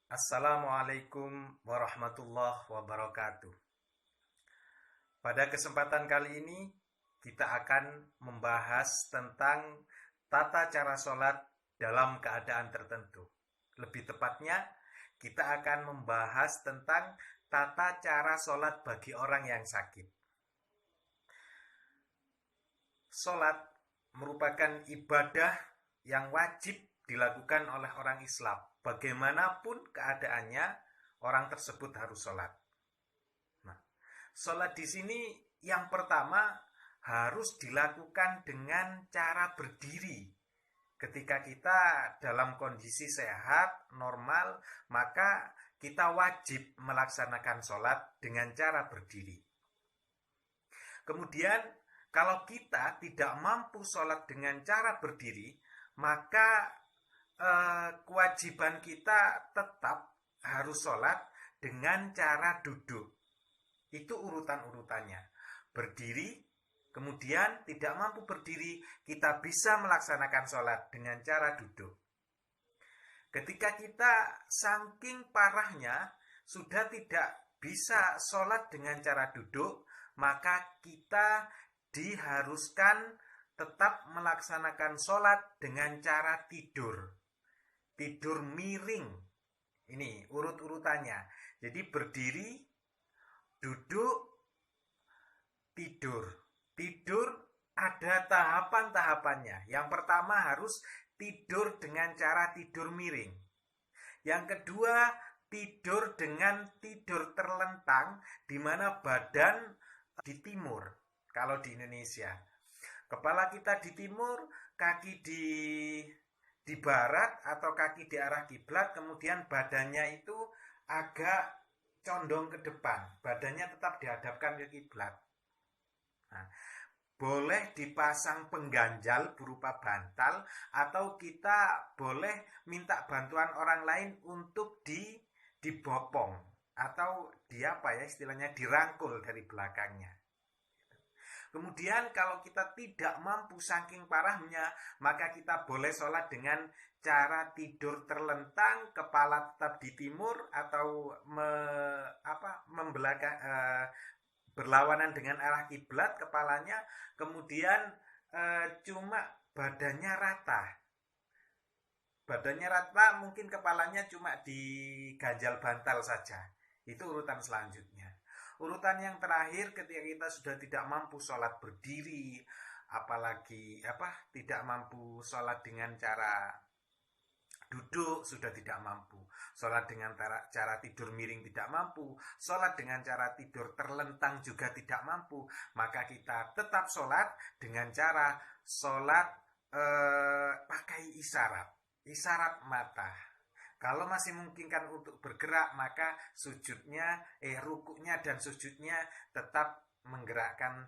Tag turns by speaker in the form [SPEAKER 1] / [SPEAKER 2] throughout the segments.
[SPEAKER 1] Assalamualaikum warahmatullahi wabarakatuh. Pada kesempatan kali ini kita akan membahas tentang tata cara sholat dalam keadaan tertentu. Lebih tepatnya, kita akan membahas tentang tata cara sholat bagi orang yang sakit. Sholat merupakan ibadah yang wajib dilakukan oleh orang Islam. Bagaimanapun keadaannya, orang tersebut harus sholat. Nah, sholat di sini yang pertama harus dilakukan dengan cara berdiri. Ketika kita dalam kondisi sehat, normal, maka kita wajib melaksanakan sholat dengan cara berdiri. Kemudian, kalau kita tidak mampu sholat dengan cara berdiri, maka kewajiban kita tetap harus sholat dengan cara duduk. Itu urutan-urutannya. Berdiri, kemudian tidak mampu berdiri, kita bisa melaksanakan sholat dengan cara duduk. Ketika kita saking parahnya sudah tidak bisa sholat dengan cara duduk, maka kita diharuskan tetap melaksanakan sholat dengan cara tidur. Tidur miring. Ini urut-urutannya. Jadi berdiri, duduk, tidur. Tidur ada tahapan-tahapannya. Yang pertama harus tidur dengan cara tidur miring. Yang kedua, tidur dengan tidur terlentang, di mana badan di timur. Kalau di Indonesia, kepala kita di timur, kaki di barat atau kaki di arah kiblat, kemudian badannya itu agak condong ke depan, badannya tetap dihadapkan ke kiblat. Nah, boleh dipasang pengganjal berupa bantal, atau kita boleh minta bantuan orang lain untuk dibopong atau istilahnya dirangkul dari belakangnya. Kemudian kalau kita tidak mampu saking parahnya, maka kita boleh sholat dengan cara tidur terlentang, kepala tetap di timur atau berlawanan dengan arah kiblat kepalanya, kemudian cuma badannya rata. Badannya rata, mungkin kepalanya cuma diganjal bantal saja. Itu urutan selanjutnya. Urutan yang terakhir, ketika kita sudah tidak mampu sholat berdiri, apalagi tidak mampu sholat dengan cara duduk, sudah tidak mampu. Sholat dengan cara tidur miring tidak mampu. Sholat dengan cara tidur terlentang juga tidak mampu. Maka kita tetap sholat dengan cara sholat pakai isyarat mata. Kalau masih memungkinkan untuk bergerak, maka rukuknya dan sujudnya tetap menggerakkan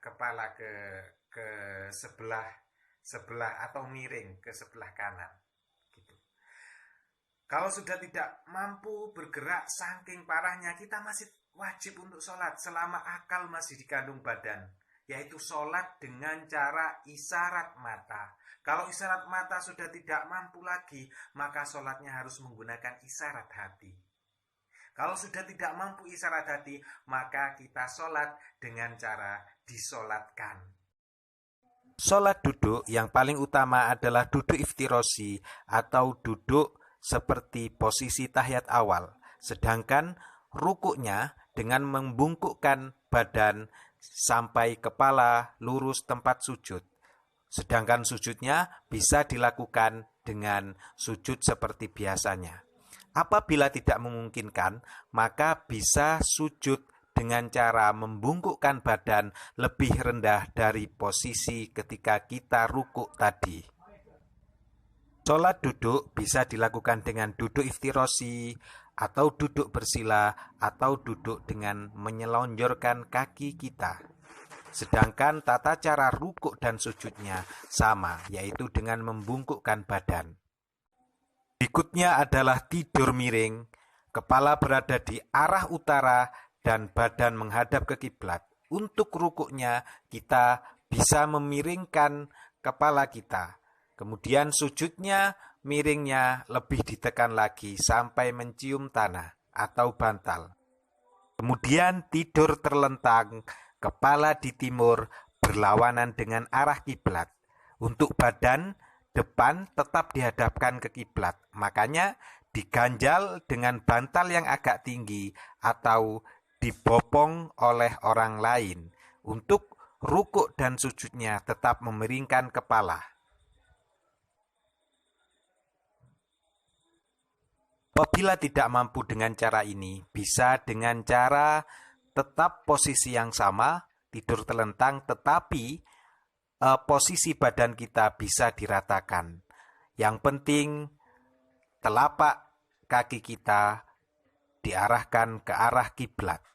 [SPEAKER 1] kepala ke sebelah atau miring ke sebelah kanan. Gitu. Kalau sudah tidak mampu bergerak saking parahnya, kita masih wajib untuk sholat selama akal masih dikandung badan, yaitu sholat dengan cara isyarat mata. Kalau isyarat mata sudah tidak mampu lagi, maka sholatnya harus menggunakan isyarat hati. Kalau sudah tidak mampu isyarat hati, maka kita sholat dengan cara disolatkan. Sholat duduk yang paling utama adalah duduk iftirosi atau duduk seperti posisi tahiyat awal. Sedangkan rukuknya dengan membungkukkan badan sampai kepala lurus tempat sujud. Sedangkan sujudnya bisa dilakukan dengan sujud seperti biasanya. Apabila tidak memungkinkan, maka bisa sujud dengan cara membungkukkan badan lebih rendah dari posisi ketika kita rukuk tadi. Sholat duduk bisa dilakukan dengan duduk iftirosi, atau duduk bersila, atau duduk dengan menyelonjorkan kaki kita. Sedangkan tata cara rukuk dan sujudnya sama, yaitu dengan membungkukkan badan. Berikutnya adalah tidur miring, kepala berada di arah utara dan badan menghadap ke kiblat. Untuk rukuknya kita bisa memiringkan kepala kita. Kemudian sujudnya miringnya lebih ditekan lagi sampai mencium tanah atau bantal. Kemudian tidur terlentang, kepala di timur berlawanan dengan arah kiblat. Untuk badan depan tetap dihadapkan ke kiblat. Makanya diganjal dengan bantal yang agak tinggi atau dibopong oleh orang lain. Untuk rukuk dan sujudnya tetap memiringkan kepala. Apabila tidak mampu dengan cara ini, bisa dengan cara tetap posisi yang sama, tidur telentang, tetapi posisi badan kita bisa diratakan. Yang penting telapak kaki kita diarahkan ke arah kiblat.